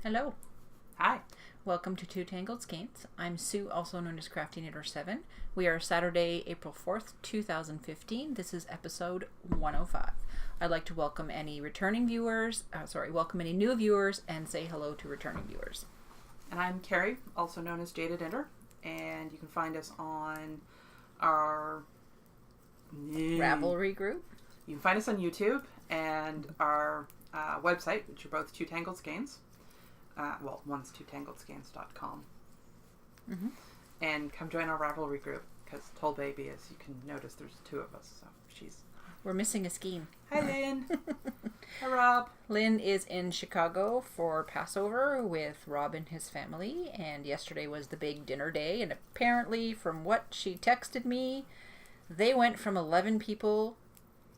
Hello. Hi. Welcome to Two Tangled Skeins. I'm Sue, also known as Crafty Knitter 7. We are Saturday, April 4th, 2015. This is episode 105. I'd like to welcome any returning viewers, welcome any new viewers and say hello to returning viewers. And I'm Kari, also known as Jaded Ender, and you can find us on our Ravelry group. You can find us on YouTube and our website, which are both Two Tangled Skeins. One's twotangledskeins.com. Mm-hmm. And come join our Ravelry group, because Toll Baby, as you can notice, there's two of us, so We're missing a skein. Hi, Lynne. Hi, Rob. Lynne is in Chicago for Passover with Rob and his family, and yesterday was the big dinner day, and apparently, from what she texted me, they went from 11 people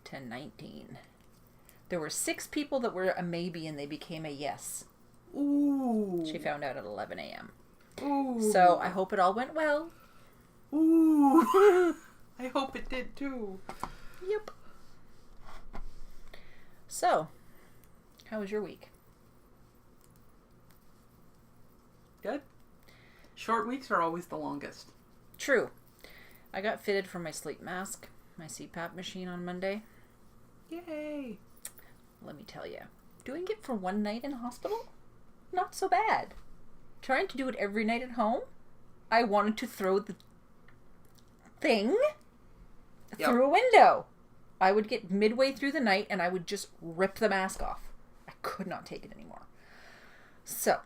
to 19. There were 6 people that were a maybe, and they became a yes. Ooh. She found out at 11 a.m. Ooh. So I hope it all went well. Ooh. I hope it did too. Yep. So, how was your week? Good. Short weeks are always the longest. True. I got fitted for my sleep mask, my CPAP machine on Monday. Yay. Let me tell you, doing it for one night in hospital? Not so bad. Trying to do it every night at home? I wanted to throw the thing through a window. I would get midway through the night and I would just rip the mask off. I could not take it anymore. So,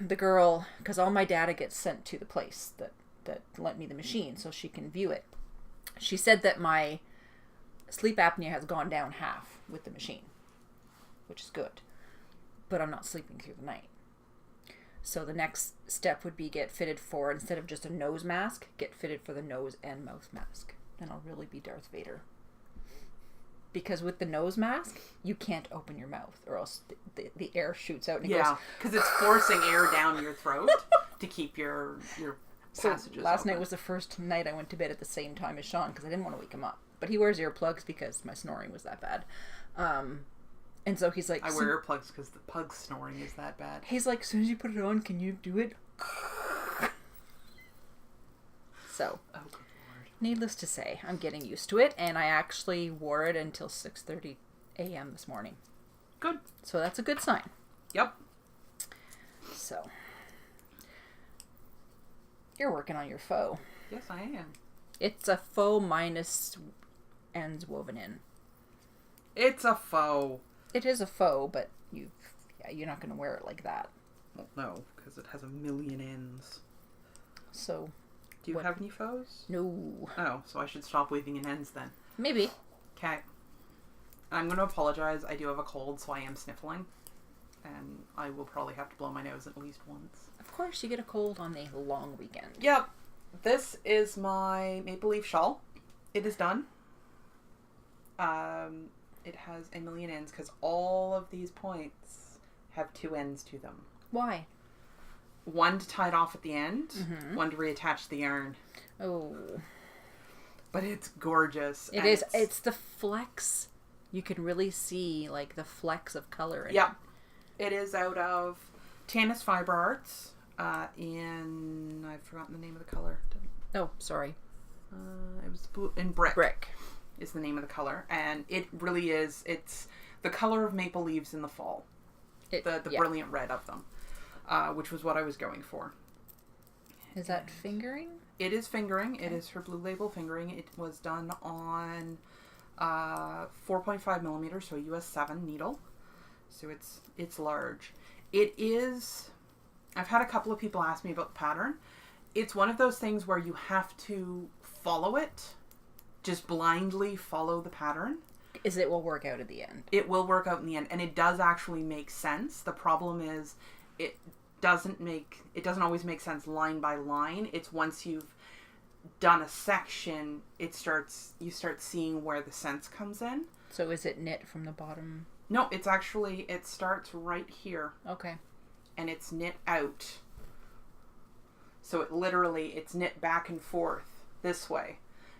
the girl, because all my data gets sent to the place that lent me the machine so she can view it. She said that my sleep apnea has gone down half with the machine, which is good. But I'm not sleeping through the night. So the next step would be get fitted for, instead of just a nose mask, get fitted for the nose and mouth mask. And I'll really be Darth Vader. Because with the nose mask, you can't open your mouth or else the air shoots out and it goes... because it's forcing air down your throat to keep your passages last open. night was the first night I went to bed at the same time as Sean because I didn't want to wake him up. But he wears earplugs because my snoring was that bad. And so he's like... I wear earplugs because the pug's snoring is that bad. He's like, as soon as you put it on, can you do it? So, oh, good Lord. Needless to say, I'm getting used to it, and I actually wore it until 6:30 a.m. this morning. Good. So that's a good sign. Yep. So, you're working on your faux. Yes, I am. It's a faux minus ends woven in. It's a faux. It is a faux, but you're not going to wear it like that. Well, no, because it has a million ends. So... Do you have any faux? No. Oh, so I should stop weaving in ends then. Maybe. Okay. I'm going to apologize. I do have a cold, so I am sniffling. And I will probably have to blow my nose at least once. Of course, you get a cold on the long weekend. Yep. This is my maple leaf shawl. It is done. It has a million ends because all of these points have 2 ends to them. Why? One to tie it off at the end, Mm-hmm. one to reattach the yarn. Oh. But it's gorgeous. It is. It's the flecks. You can really see, like, the flecks of color in it. It is out of Tannis Fiber Arts in... I've forgotten the name of the color. Oh, sorry. It was blue, in Brick. Brick. Is the name of the color. And it really is... It's the color of maple leaves in the fall. The brilliant red of them. Which was what I was going for. Is that fingering? It is fingering. Okay. It is her Blue Label fingering. It was done on 4.5 millimeters, so a US 7 needle. So it's large. It is... I've had a couple of people ask me about the pattern. It's one of those things where you have to follow it. Just blindly follow the pattern. It will work out at the end. It will work out in the end. And it does actually make sense. The problem is... It doesn't always make sense line by line. It's once you've done a section, you start seeing where the sense comes in. So is it knit from the bottom? No, it starts right here. Okay. And it's knit out. So it's knit back and forth this way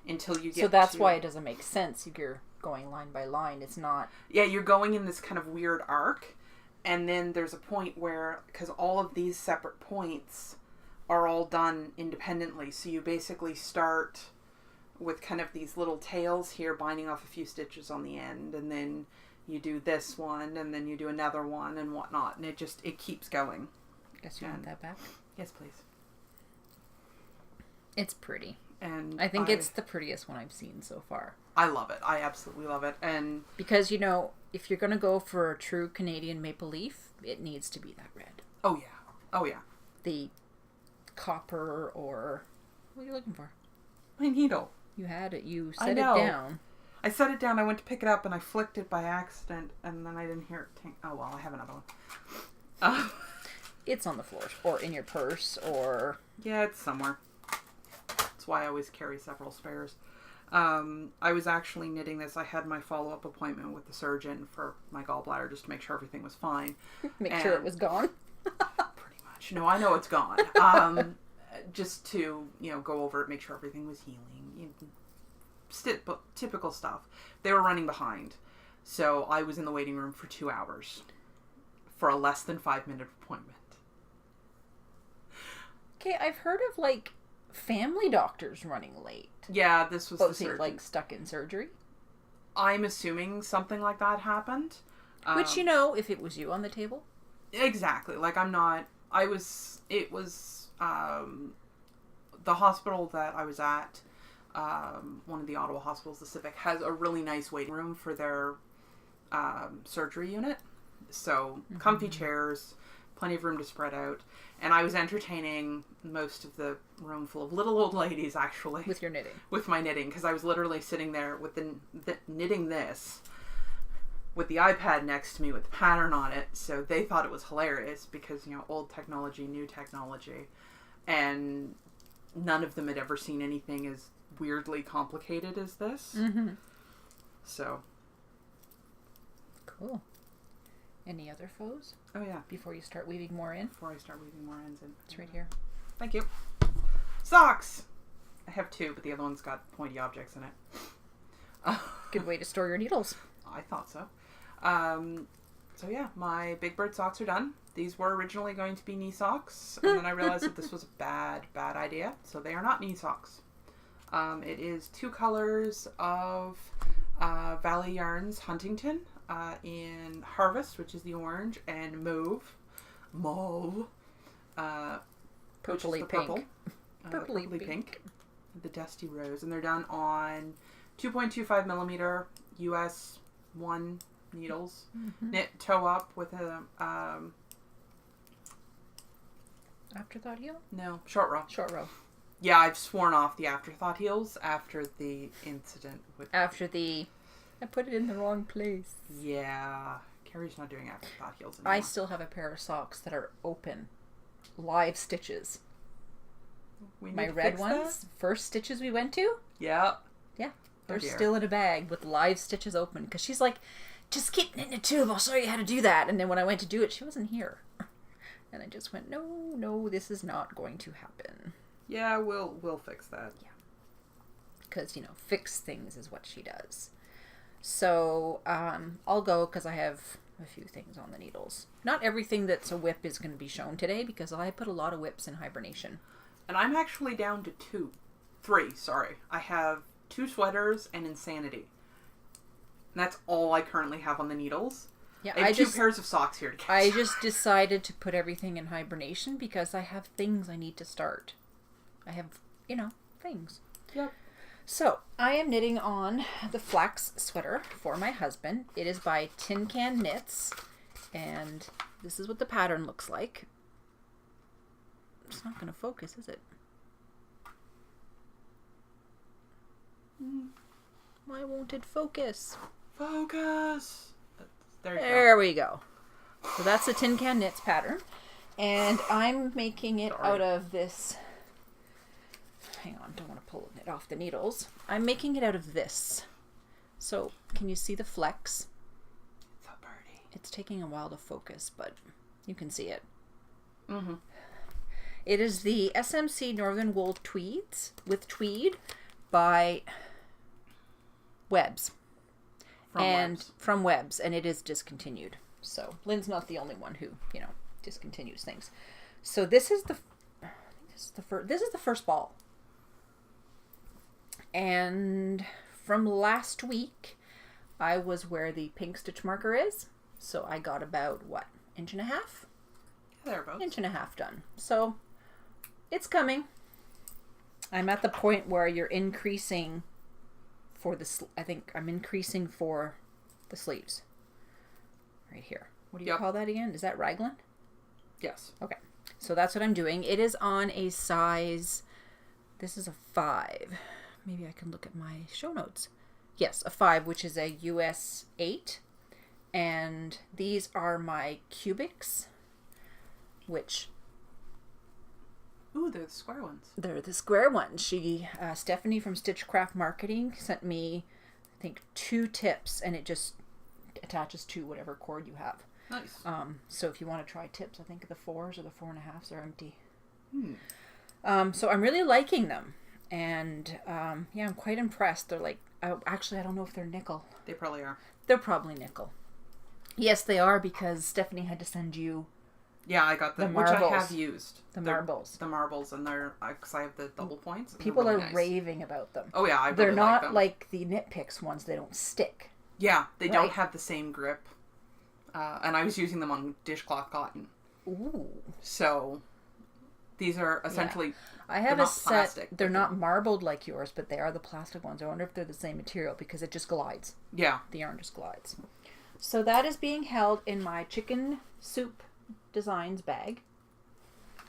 until you get So that's why it doesn't make sense. You're going line by line. It's not... Yeah, you're going in this kind of weird arc. And then there's a point where, because all of these separate points are all done independently, so you basically start with kind of these little tails here, binding off a few stitches on the end, and then you do this one, and then you do another one, and whatnot, and it keeps going. Guess you want that back? Yes, please. It's pretty. And I think it's the prettiest one I've seen so far. I love it. I absolutely love it. And because, you know, if you're going to go for a true Canadian maple leaf, it needs to be that red. Oh, yeah. Oh, yeah. The copper or... What are you looking for? My needle. You had it. You set it down. I set it down. I went to pick it up and I flicked it by accident. And then I didn't hear it. Oh, well, I have another one. It's on the floor. Or in your purse or... Yeah, it's somewhere. That's why I always carry several spares. I was actually knitting this. I had my follow-up appointment with the surgeon for my gallbladder just to make sure everything was fine. Make sure it was gone? Pretty much. No, I know it's gone. Just to, go over it, make sure everything was healing. Typical stuff. They were running behind. So I was in the waiting room for 2 hours for a less than 5-minute appointment. Okay, I've heard of, family doctors running late. Yeah, this was the surgeon. Stuck in surgery? I'm assuming something like that happened. Which, if it was you on the table? Exactly. It was the hospital that I was at, one of the Ottawa hospitals, the Civic, has a really nice waiting room for their surgery unit. So, comfy chairs, plenty of room to spread out. And I was entertaining most of the room full of little old ladies, actually. With your knitting. With my knitting, because I was literally sitting there with the knitting this, with the iPad next to me with the pattern on it. So they thought it was hilarious because, old technology, new technology. And none of them had ever seen anything as weirdly complicated as this. Mm-hmm. So. Cool. Any other foes? Oh, yeah. Before you start weaving more in? Before I start weaving more ends in. It's right here. Thank you. Socks! I have 2, but the other one's got pointy objects in it. Good way to store your needles. I thought so. So yeah, my Big Bird socks are done. These were originally going to be knee socks, and then I realized that this was a bad idea, so they are not knee socks. It is 2 colors of Valley Yarns Huntington in Harvest, which is the orange, and Mauve, purpley purple, purpley pink, the Dusty Rose, and they're done on 2.25 millimeter US 1 needles, knit toe up with a afterthought heel? No, short row. Short row. Yeah, I've sworn off the afterthought heels after the incident with. I put it in the wrong place. Yeah, Kari's not doing afterthought heels anymore. I still have a pair of socks that are open, live stitches. My red ones, that? First stitches we went to. Yeah. Yeah, they're still in a bag with live stitches open because she's like, just keep knitting a tube. I'll show you how to do that. And then when I went to do it, she wasn't here, and I just went, no, this is not going to happen. Yeah, we'll fix that. Yeah, because fix things is what she does. So I'll go because I have a few things on the needles. Not everything that's a whip is going to be shown today because I put a lot of whips in hibernation. And I'm actually down to 3. I have 2 sweaters and Insanity. And that's all I currently have on the needles. Yeah, I have 2 pairs of socks here to catch. I just decided to put everything in hibernation because I have things I need to start. I have, things. Yep. So, I am knitting on the Flax sweater for my husband. It is by Tin Can Knits, and this is what the pattern looks like. It's not going to focus, is it? Why won't it focus? Focus! There we go. So that's the Tin Can Knits pattern, and I'm making it out of this... Hang on, don't want to pull it off the needles. I'm making it out of this. So, can you see the flex? It's a birdie. It's taking a while to focus, but you can see it. Mm-hmm. It is the SMC Northern Wool Tweeds with Tweed by Webbs. From Webbs, and it is discontinued. So Lynne's not the only one who, discontinues things. So this is the first ball. And from last week, I was where the pink stitch marker is. So I got about, inch and a half? Thereabouts. Inch and a half done. So it's coming. I'm at the point where you're increasing for I think I'm increasing for the sleeves. Right here. What do you call that again? Is that raglan? Yes. Okay. So that's what I'm doing. It is on a size, this is a 5. Maybe I can look at my show notes. Yes, a 5, which is a US 8. And these are my cubics, which... Ooh, they're the square ones. They're the square ones. Stephanie from Stitchcraft Marketing sent me, I think, 2 tips, and it just attaches to whatever cord you have. Nice. So if you want to try tips, I think the 4s or the 4.5s are empty. So I'm really liking them. And I'm quite impressed. They're like, actually, I don't know if they're nickel. They probably are. They're probably nickel. Yes, they are, because Stephanie had to send you... Yeah, I got them, which I have used. They're marbles. The marbles, and they're, because I have the double points. People really are nice. raving about them. Oh, yeah, I really They're not like them. like the Knit Picks ones. They don't stick. Yeah, they don't have the same grip. And I was using them on dishcloth cotton. Ooh. So, these are essentially... Yeah. I have a set. Plastic, they're not marbled like yours, but they are the plastic ones. I wonder if they're the same material, because it just glides. Yeah. The yarn just glides. So that is being held in my Chicken Soup Designs bag,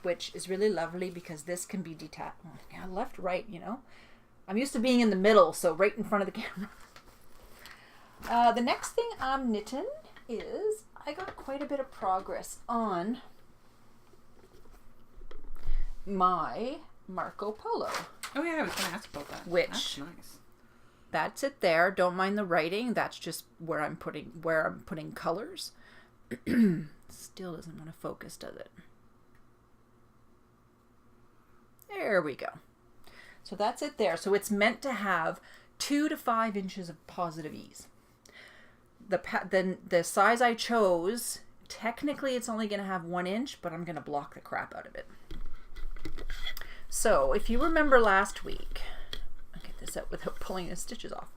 which is really lovely because this can be detached. Yeah, left, right, I'm used to being in the middle, so right in front of the camera. The next thing I'm knitting is I got quite a bit of progress on my Marco Polo. Oh yeah, I was going to ask about that. Which... That's nice. That's it there. Don't mind the writing. That's just where I'm putting colors. Still doesn't want to focus, does it? There we go. So that's it there. So it's meant to have 2 to 5 inches of positive ease. The size I chose, technically it's only going to have 1 inch, but I'm going to block the crap out of it. So if you remember last week, I'll get this out without pulling the stitches off.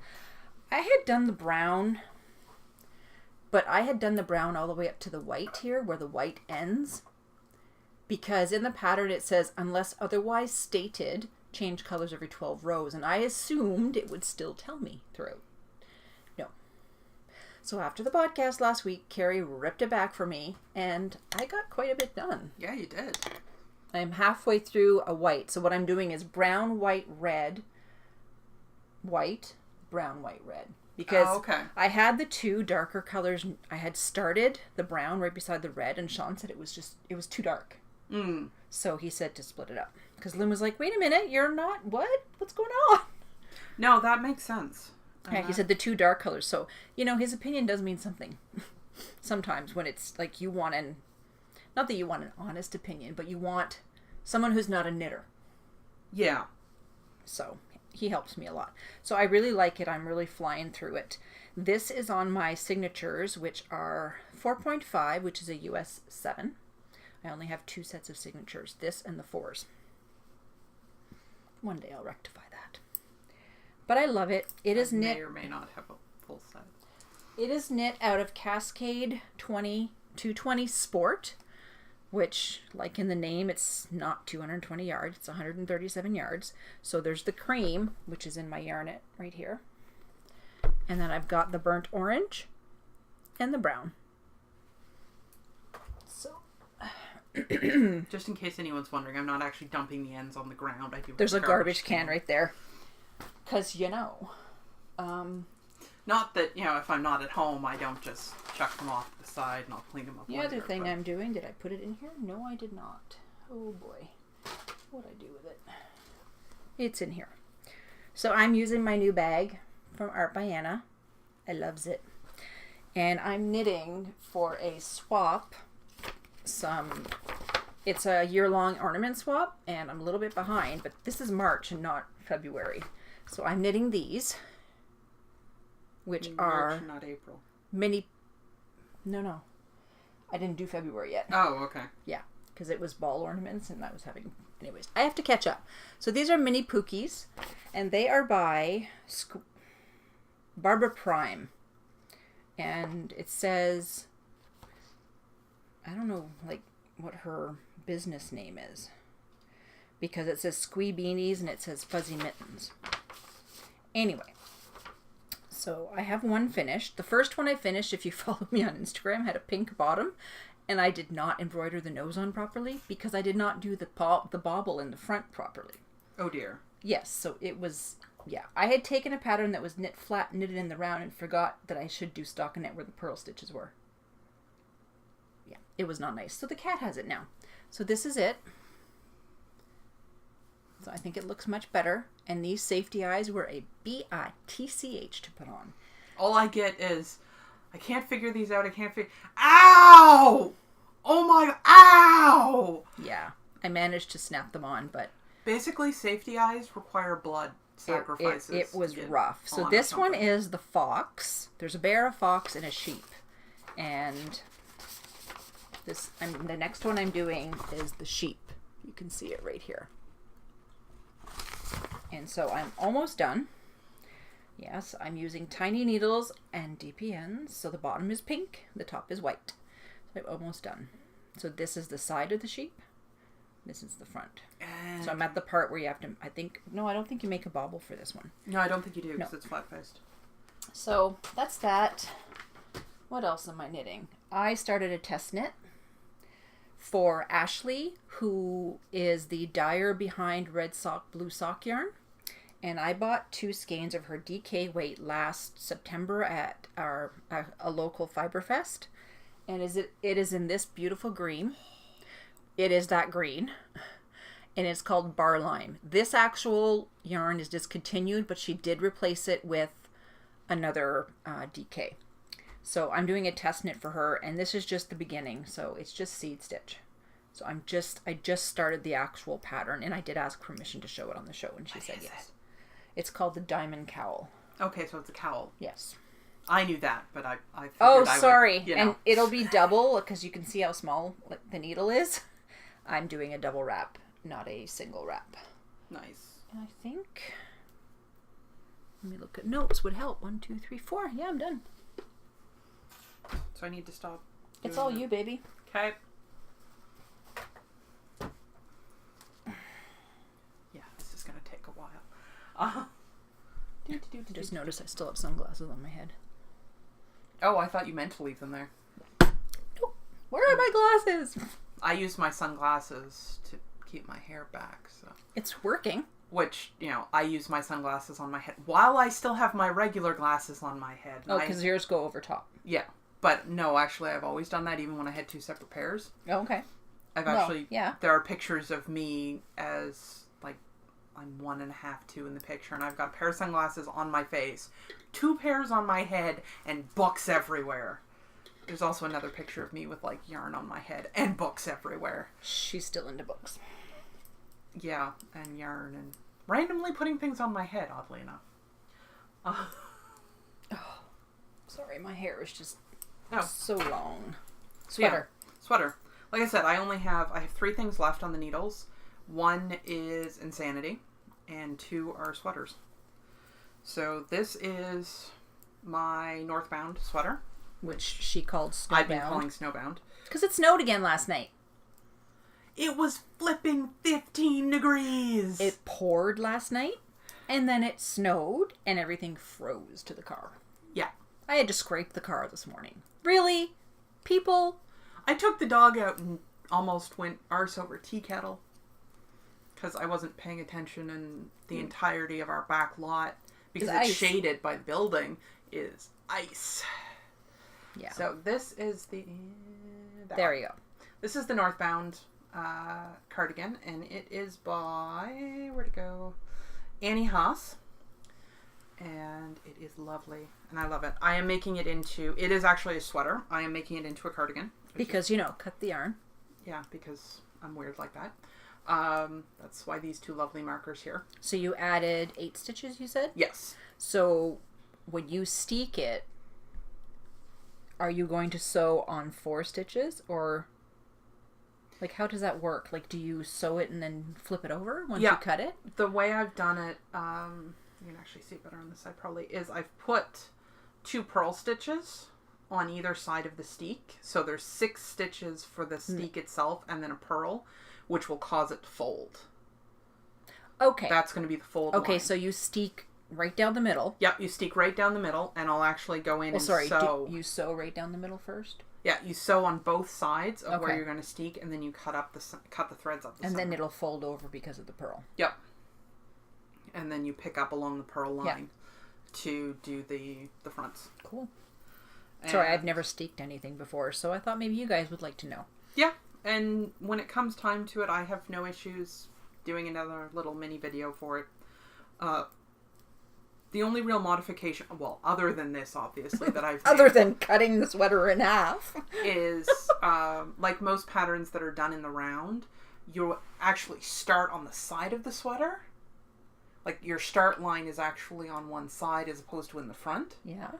I had done the brown, but I had done the brown all the way up to the white here, where the white ends. Because in the pattern it says, unless otherwise stated, change colors every 12 rows. And I assumed it would still tell me throughout. No. So after the podcast last week, Kari ripped it back for me, and I got quite a bit done. Yeah, you did. I'm halfway through a white. So what I'm doing is brown, white, red, white, brown, white, red. Because I had the 2 darker colors. I had started the brown right beside the red, and Sean said it was too dark. So he said to split it up. Because Lynne was like, wait a minute, you're not, what? What's going on? No, that makes sense. Yeah, he said the 2 dark colors. So, his opinion does mean something. Sometimes when it's like you want not that you want an honest opinion, but you want someone who's not a knitter. Yeah. So he helps me a lot. So I really like it. I'm really flying through it. This is on my signatures, which are 4.5, which is a US 7. I only have 2 sets of signatures, this and the 4s. One day I'll rectify that. But I love it. It is knit. May or may not have a full set. It is knit out of Cascade 220 Sport, which, like in the name, it's not 220 yards. It's 137 yards. So there's the cream, which is in my Yarnet right here. And then I've got the burnt orange and the brown. So, just in case anyone's wondering, I'm not actually dumping the ends on the ground. I do. There's a garbage can right there. Because, not that, if I'm not at home, I don't just chuck them off to the side and I'll clean them up the other thing I'm doing, did I put it in here? No, I did not. Oh boy. What'd I do with it? It's in here. So I'm using my new bag from Art by Anna. I loves it. And I'm knitting for a swap. It's a year-long ornament swap, and I'm a little bit behind, but this is March and not February. So I'm knitting these, which March, are not April. mini. No. I didn't do February yet. Oh, okay. Yeah, because it was ball ornaments and I was having... Anyways, I have to catch up. So these are mini Pookies, and they are by Barbara Prime. And it says... I don't know, like, what her business name is. Because it says Squee Beanies and it says Fuzzy Mittens. Anyway. So I have one finished. The first one I finished, if you follow me on Instagram, had a pink bottom. And I did not embroider the nose on properly because I did not do the bobble in the front properly. Oh dear. Yes, so it was... Yeah, I had taken a pattern that was knitted in the round and forgot that I should do stockinette where the pearl stitches were. Yeah, it was not nice. So the cat has it now. So this is it. So I think it looks much better. And these safety eyes were a bitch to put on. All I get is, I can't figure these out. I can't figure... Ow! Oh my... Ow! Yeah, I managed to snap them on, but... Basically, safety eyes require blood sacrifices. It was rough. So this one is the fox. There's a bear, a fox, and a sheep. And the next one I'm doing is the sheep. You can see it right here. And so I'm almost done. Yes, I'm using tiny needles and DPNs. So the bottom is pink, the top is white. So I'm almost done. So this is the side of the sheep. This is the front. And so I'm at the part where you have to, I don't think you make a bobble for this one. No, I don't think you do because it's flat-faced. So that's that. What else am I knitting? I started a test knit for Ashley, who is the dyer behind Red Sock Blue Sock yarn. And I bought 2 skeins of her DK weight last September at a local Fibre Fest. And it is in this beautiful green. It is that green. And it's called Bar Lime. This actual yarn is discontinued, but she did replace it with another DK. So I'm doing a test knit for her, and this is just the beginning. So it's just seed stitch. So I just started the actual pattern, and I did ask permission to show it on the show, and she said yes. It's called the Diamond Cowl. Okay, so it's a cowl. Yes. I knew that, but I figured Oh, sorry. Would, And it'll be double, because you can see how small the needle is. I'm doing a double wrap, not a single wrap. Nice. And I think... Let me look at notes. Would help. 1, 2, 3, 4. Yeah, I'm done. So I need to stop. It's all you, baby. Okay. Yeah, this is going to take a while. Just notice I still have sunglasses on my head. Oh, I thought you meant to leave them there. Nope. Where are my glasses? I use my sunglasses to keep my hair back, so... It's working. Which, I use my sunglasses on my head while I still have my regular glasses on my head. Oh, because yours go over top. Yeah. But no, actually, I've always done that even when I had 2 separate pairs. Oh, okay. There are pictures of me as, I'm 1.5, 2 in the picture, and I've got a pair of sunglasses on my face, 2 pairs on my head, and books everywhere. There's also another picture of me with, yarn on my head, and books everywhere. She's still into books. Yeah, and yarn, and randomly putting things on my head, oddly enough. Oh, sorry, my hair is just so long. Sweater. Yeah, sweater. Like I said, I have 3 things left on the needles. 1 is Insanity, and 2 are sweaters. So this is my Northbound sweater. Which she called Snowbound. I've been calling Snowbound. Because it snowed again last night. It was flipping 15 degrees. It poured last night, and then it snowed, and everything froze to the car. Yeah. I had to scrape the car this morning. Really? People? I took the dog out and almost went arse over tea kettle. Because I wasn't paying attention, and the entirety of our back lot, because it's shaded by the building, is ice. Yeah. So this is there you go. This is the Northbound cardigan, and it is by, where'd it go? Annie Haas. And it is lovely, and I love it. I am making it into, it is actually a sweater. I am making it into a cardigan. Because, cut the yarn. Yeah, because I'm weird like that. That's why these 2 lovely markers here. So you added 8 stitches, you said? Yes. So when you steek it, are you going to sew on 4 stitches, or like how does that work? Like, do you sew it and then flip it over once you cut it? The way I've done it, you can actually see it better on this side probably, is I've put 2 purl stitches on either side of the steek. So there's 6 stitches for the steek itself and then a purl, which will cause it to fold. Okay. That's going to be the fold line. So you steek right down the middle. Yep, you steek right down the middle, and I'll actually go in sew. You sew right down the middle first? Yeah, you sew on both sides of where you're going to steek, and then you cut the threads up the center. And then it'll fold over because of the purl. Yep. And then you pick up along the purl line to do the fronts. Cool. Sorry, I've never steeked anything before, so I thought maybe you guys would like to know. Yeah, and when it comes time to it, I have no issues doing another little mini video for it. The only real modification, well, other than this, obviously, that I've other than cutting the sweater in half, is like most patterns that are done in the round, you actually start on the side of the sweater. Like your start line is actually on one side as opposed to in the front. Yeah.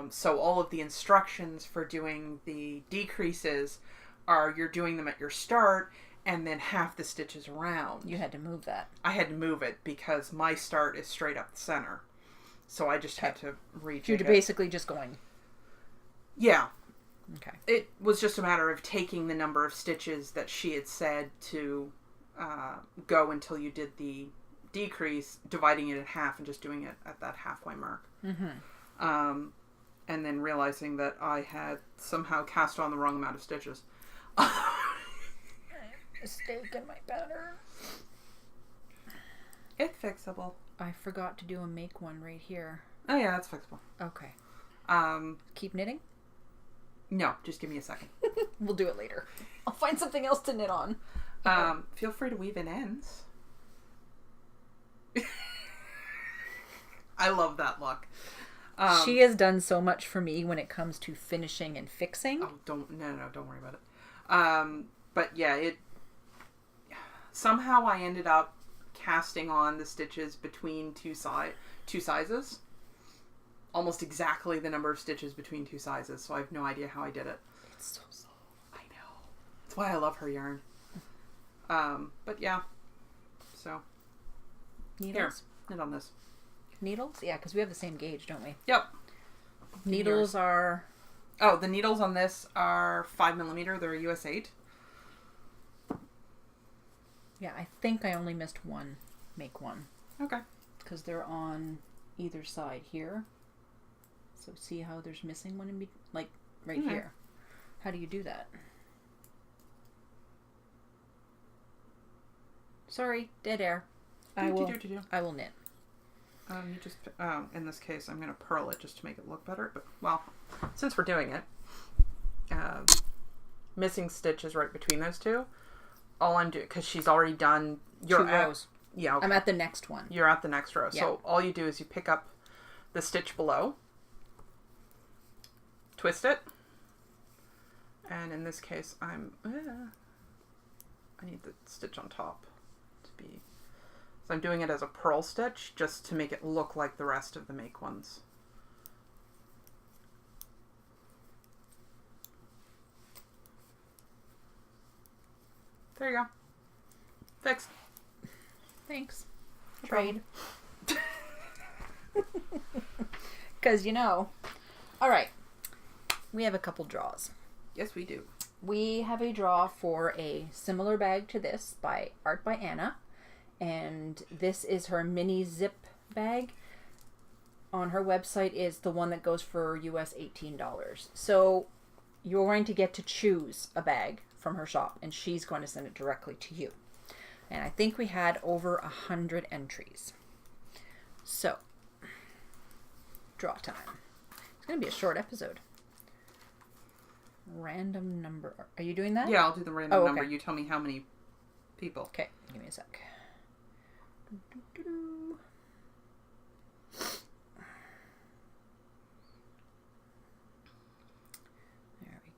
So all of the instructions for doing the decreases are you're doing them at your start and then half the stitches around. You had to move that. I had to move it because my start is straight up the center. So I just had to rejig You're it. basically just going. Yeah. Okay. It was just a matter of taking the number of stitches that she had said to go until you did the decrease, dividing it in half and just doing it at that halfway mark. Mm-hmm. And then realizing that I had somehow cast on the wrong amount of stitches. Mistake in my pattern. It's fixable. I forgot to do a make one right here. Oh yeah, that's fixable. Okay. Keep knitting? No, just give me a second. We'll do it later. I'll find something else to knit on. Feel free to weave in ends. I love that look. She has done so much for me when it comes to finishing and fixing. Oh, don't worry about it. But yeah, somehow I ended up casting on the stitches between two sizes. Almost exactly the number of stitches between 2 sizes, so I have no idea how I did it. It's so slow. I know. That's why I love her yarn. But yeah. So. Needles? Here, knit on this. Needles? Yeah, because we have the same gauge, don't we? Yep. Needles are... Oh, the needles on this are 5mm. They're a US 8. Yeah, I think I only missed one. Make one. Okay. Because they're on either side here. So see how there's missing one in like right here. How do you do that? Sorry, dead air. I will knit. You just in this case I'm going to purl it just to make it look better. But well, since we're doing it, missing stitches right between those two. All I'm doing, because she's already done 2 rows. Yeah, okay. I'm at the next one. You're at the next row. Yeah. So all you do is you pick up the stitch below, twist it, and in this case I need the stitch on top to be, so I'm doing it as a purl stitch just to make it look like the rest of the make ones. There you go. Fixed. Thanks. No Trade. Because, Alright. We have a couple draws. Yes, we do. We have a draw for a similar bag to this by Art by Anna. And this is her mini zip bag. On her website is the one that goes for US $18. So you're going to get to choose a bag from her shop, and she's going to send it directly to you. And I think we had over 100 entries. So, draw time. It's going to be a short episode. Random number. Are you doing that? Yeah, I'll do the random number. You tell me how many people. Okay, give me a sec.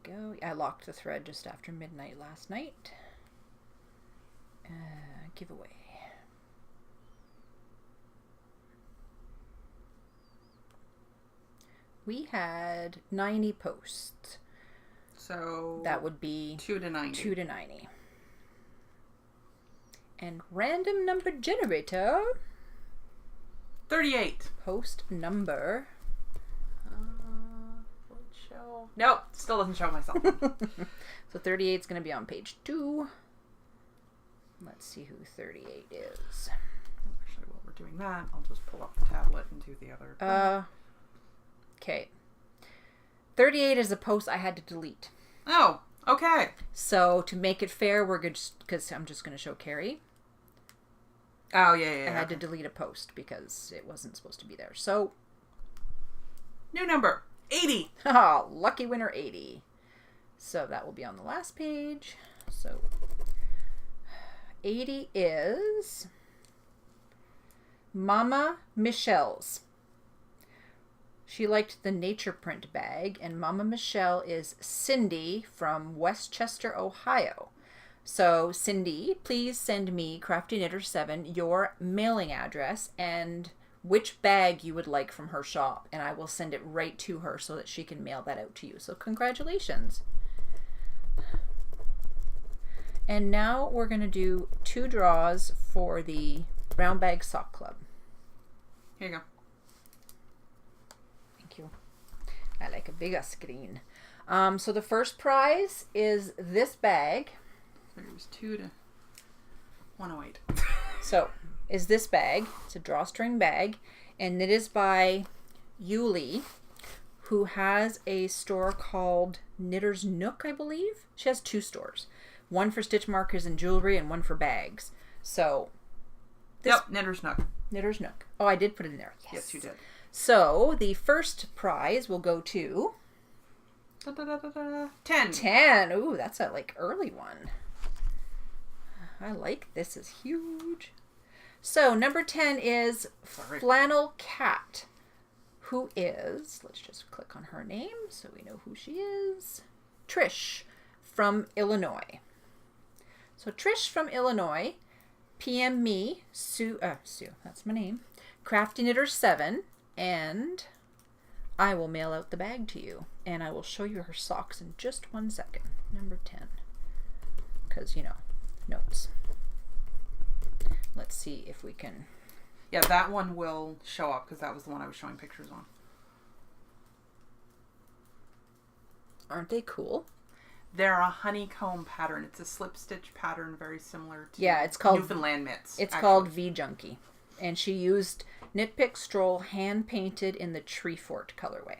Go. I locked the thread just after midnight last night. Giveaway. We had 90 posts. So that would be 2 to 90. 2 to 90. And random number generator. 38. Post number. Show. Nope, still doesn't show myself. So 38 is going to be on page 2. Let's see who 38 is. Actually, while we're doing that, I'll just pull up the tablet and do the other. Okay. 38 is a post I had to delete. Oh, okay. So to make it fair, we're good because I'm just going to show Kari. Oh, yeah. I had to delete a post because it wasn't supposed to be there. So. New number. 80. Oh, lucky winner 80. So that will be on the last page. So 80 is Mama Michelle's. She liked the nature print bag, and Mama Michelle is Cindy from Westchester, Ohio. So Cindy, please send me Crafty Knitter 7 your mailing address and which bag you would like from her shop, and I will send it right to her so that she can mail that out to you. So congratulations. And now we're going to do 2 draws for the Brown Bag Sock Club. Here you go. Thank you. I like a bigger screen. So the first prize is this bag. It was 2 to 108. So is this bag. It's a drawstring bag, and it is by Yuli, who has a store called Knitter's Nook, I believe. She has 2 stores. One for stitch markers and jewelry and one for bags. So this Knitter's Nook. Knitter's Nook. Oh, I did put it in there. Yes, you did. So the first prize will go to 10. 10. Ooh, that's a like early one. I like this. Is huge. So number 10 is Flannel Cat, who is, let's just click on her name so we know who she is, Trish from Illinois. So Trish from Illinois, PM me, Sue, that's my name, Crafty Knitter 7, and I will mail out the bag to you. And I will show you her socks in just 1 second. Number 10. Because, you know, notes. Let's see if we can. Yeah, that one will show up because that was the one I was showing pictures on. Aren't they cool? They're a honeycomb pattern. It's a slip stitch pattern very similar to it's called Newfoundland mitts. It's called V Junkie. And she used Knit Pick Stroll hand painted in the Tree Fort colorway.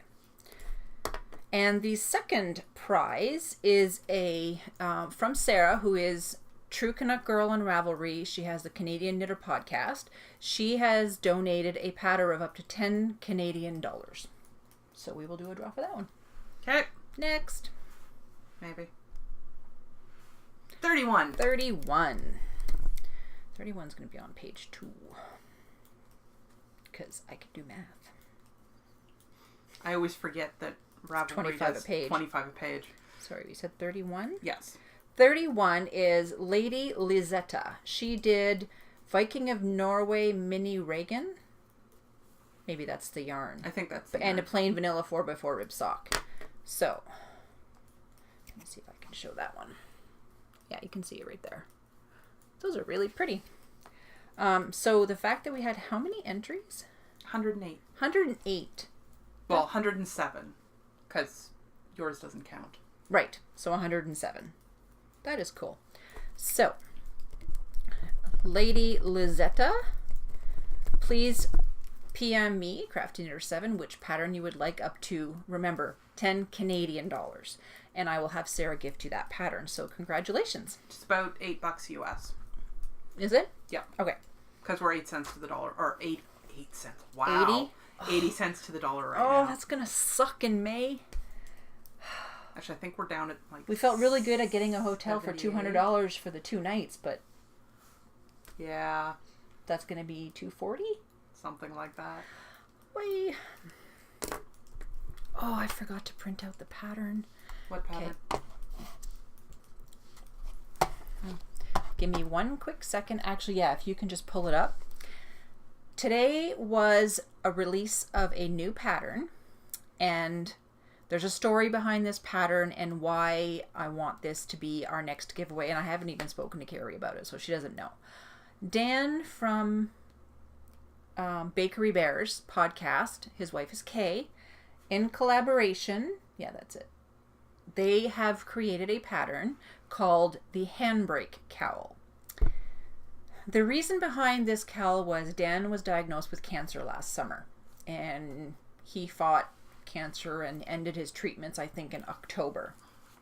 And the second prize is a from Sarah, who is True Canuck Girl on Ravelry. She has the Canadian Knitter podcast. She has donated a patter of up to 10 Canadian dollars. So we will do a draw for that one. Okay. Next. Maybe. 31. 31. 31 is going to be on page 2. Because I can do math. I always forget that Ravelry 25 does a page. 25 a page. Sorry, we said 31? Yes. 31 is Lady Lizetta. She did Viking of Norway Mini Reagan. Maybe that's the yarn. I think that's the And yarn. a plain vanilla 4x4 rib sock. So, let me see if I can show that one. Yeah, you can see it right there. Those are really pretty. So the fact that we had how many entries? 108. 108. Well, 107. Because yours doesn't count. Right. So 107. That is cool. So, Lady Lizetta, please PM me, Crafty Knitter 7, which pattern you would like up to, remember, 10 Canadian dollars. And I will have Sarah gift you that pattern. So congratulations. It's about $8 US. Is it? Yeah. Okay. Because we're 8 cents to the dollar. Or 8 cents. Wow. 80? 80 cents to the dollar right now. Oh, that's going to suck in May. Actually, I think we're down at like... We felt really good at getting a hotel for 78. $200 for the 2 nights, but Yeah. that's going to be $240? Something like that. Wait. Oh, I forgot to print out the pattern. What pattern? Give me 1 quick second. Actually, yeah, if you can just pull it up. Today was a release of a new pattern, And there's a story behind this pattern and why I want this to be our next giveaway. And I haven't even spoken to Kari about it, so she doesn't know. Dan from Bakery Bears podcast, his wife is Kay, in collaboration, yeah, that's it. They have created a pattern called the handbrake cowl. The reason behind this cowl was Dan was diagnosed with cancer last summer, and he fought cancer and ended his treatments, I think, in October.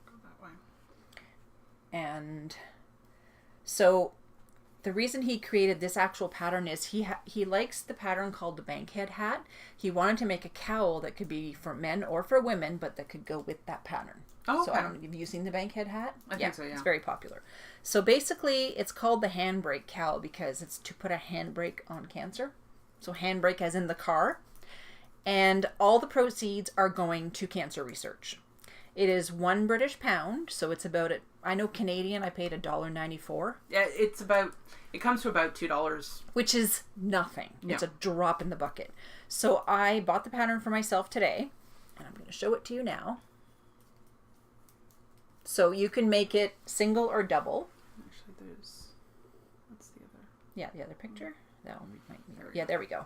Go that way. And so the reason he created this actual pattern is he likes the pattern called the bankhead hat. He wanted to make a cowl that could be for men or for women, but that could go with that pattern. Oh, so okay. I don't know, have you seen the bankhead hat? I think so, yeah. It's very popular. So basically, it's called the handbrake cowl because it's to put a handbrake on cancer. So handbrake as in the car. And all the proceeds are going to cancer research. It is £1 British, so it's about it. I know Canadian, I paid $1.94. Yeah, it comes to about $2. Which is nothing. Yeah. It's a drop in the bucket. So I bought the pattern for myself today, and I'm going to show it to you now. So you can make it single or double. Actually, what's the other? Yeah, the other picture. That one might. There There we go.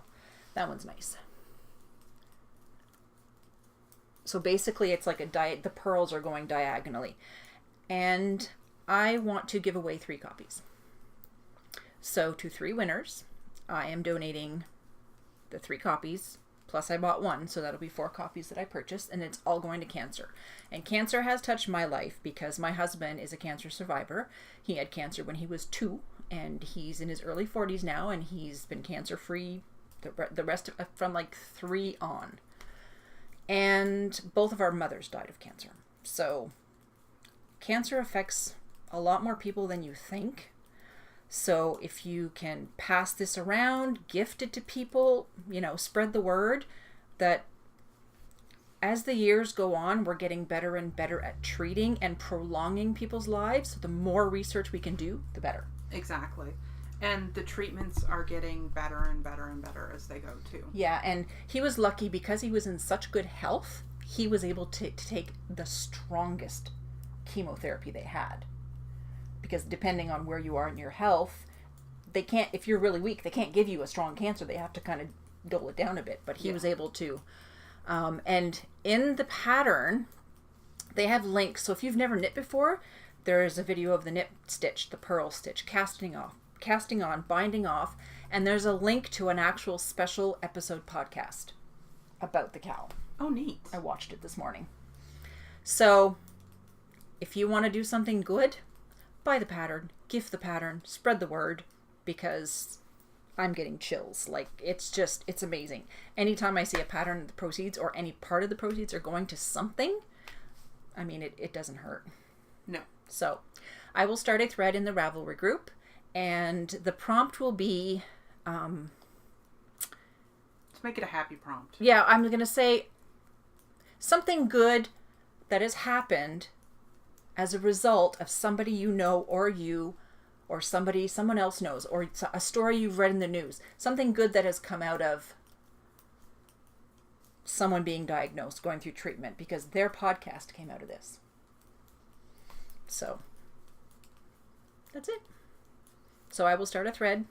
That one's nice. So basically, it's like the pearls are going diagonally, and I want to give away 3 copies. So to 3 winners, I am donating the 3 copies. Plus I bought 1, so that'll be 4 copies that I purchased, and it's all going to cancer. And cancer has touched my life because my husband is a cancer survivor. He had cancer when he was 2, and he's in his early 40s now, and he's been cancer-free the rest of, from like 3 on. And both of our mothers died of cancer. So cancer affects a lot more people than you think. So if you can pass this around, gift it to people, spread the word that as the years go on, we're getting better and better at treating and prolonging people's lives. So the more research we can do, the better. Exactly. And the treatments are getting better and better and better as they go too. Yeah, and he was lucky because he was in such good health. He was able to take the strongest chemotherapy they had. Because depending on where you are in your health, they can't, if you're really weak, they can't give you a strong cancer. They have to kind of dole it down a bit. But he was able to. And in the pattern, they have links. So if you've never knit before, there's a video of the knit stitch, the purl stitch, casting on, binding off. And there's a link to an actual special episode podcast about the cowl. Oh, neat. I watched it this morning. So if you want to do something good, buy the pattern, gift the pattern, spread the word, because I'm getting chills. Like, it's amazing. Anytime I see a pattern, the proceeds or any part of the proceeds are going to something, I mean, it doesn't hurt. No. So I will start a thread in the Ravelry group, and the prompt will be... Let's make it a happy prompt. Yeah, I'm going to say something good that has happened as a result of somebody you know or someone else knows, or a story you've read in the news. Something good that has come out of someone being diagnosed, going through treatment, because their podcast came out of this. So, that's it. So I will start a thread.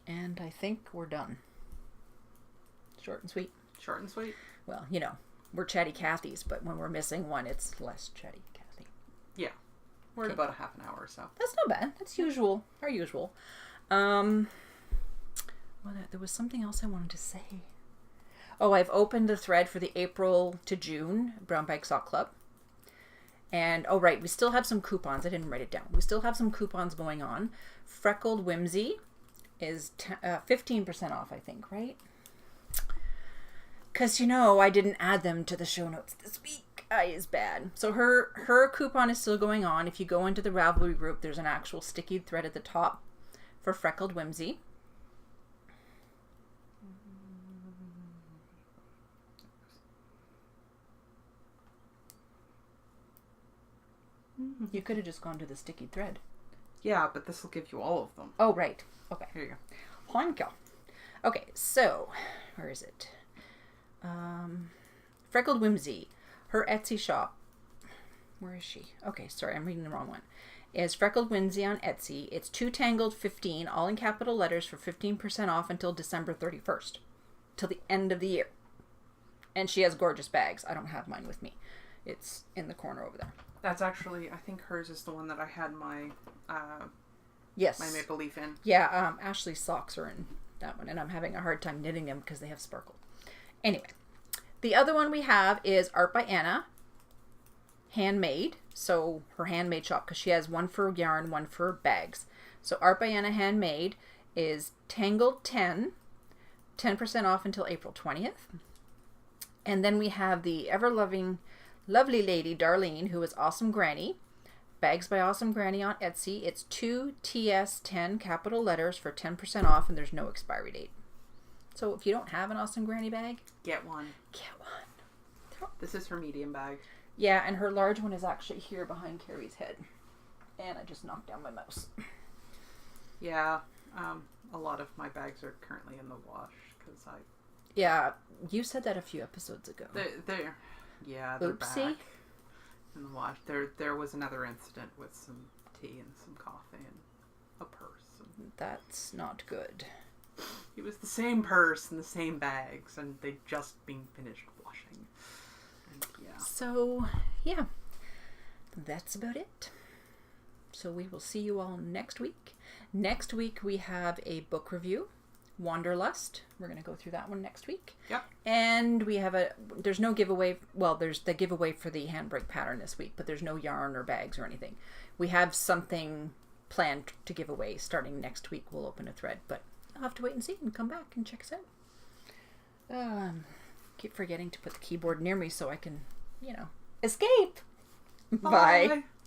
And I think we're done. Short and sweet. Short and sweet. Well, we're chatty Cathy's, but when we're missing one, it's less chatty Cathy. Yeah. We're at about a half an hour or so. That's not bad. That's usual. Our usual. Well, there was something else I wanted to say. Oh, I've opened the thread for the April to June Brown Bag Sock Club. And, oh, right, we still have some coupons. I didn't write it down. We still have some coupons going on. Freckled Whimsy is 15% off, I think, right? Because, I didn't add them to the show notes this week. Is bad. So her coupon is still going on. If you go into the Ravelry group, there's an actual sticky thread at the top for Freckled Whimsy. You could have just gone to the sticky thread. Yeah, but this will give you all of them. Oh, right. Okay. Here you go. Thank you. Okay, so where is it? Freckled Whimsy. Her Etsy shop. Where is she? Okay, sorry, I'm reading the wrong one. Is Freckled Whimsy on Etsy. It's 2 Tangled 15, all in capital letters for 15% off until December 31st. Till the end of the year. And she has gorgeous bags. I don't have mine with me. It's in the corner over there. That's actually, I think hers is the one that I had my yes, my maple leaf in. Yeah, Ashley's socks are in that one, and I'm having a hard time knitting them because they have sparkle. Anyway, the other one we have is Art by Anna, handmade. So her handmade shop, because she has one for yarn, one for bags. So Art by Anna handmade is Tangled 10, 10% off until April 20th. And then we have the ever-loving, lovely lady, Darlene, who is Awesome Granny. Bags by Awesome Granny on Etsy. It's 2 TS10 capital letters for 10% off, and there's no expiry date. So if you don't have an Awesome Granny bag, get one. Get one. This is her medium bag. Yeah, and her large one is actually here behind Kari's head. And I just knocked down my mouse. Yeah, a lot of my bags are currently in the wash because I... Yeah, you said that a few episodes ago. They're Oopsie. back in the wash. There was another incident with some tea and some coffee and a purse. That's not good. It was the same purse and the same bags, and they'd just been finished washing. And yeah. So, yeah, that's about it. So we will see you all next week. Next week we have a book review, Wanderlust. We're going to go through that one next week. Yep. And we have there's no giveaway. Well, there's the giveaway for the handbrake pattern this week, but there's no yarn or bags or anything. We have something planned to give away starting next week. We'll open a thread, but I'll have to wait and see and come back and check us out. Keep forgetting to put the keyboard near me so I can, escape. Bye.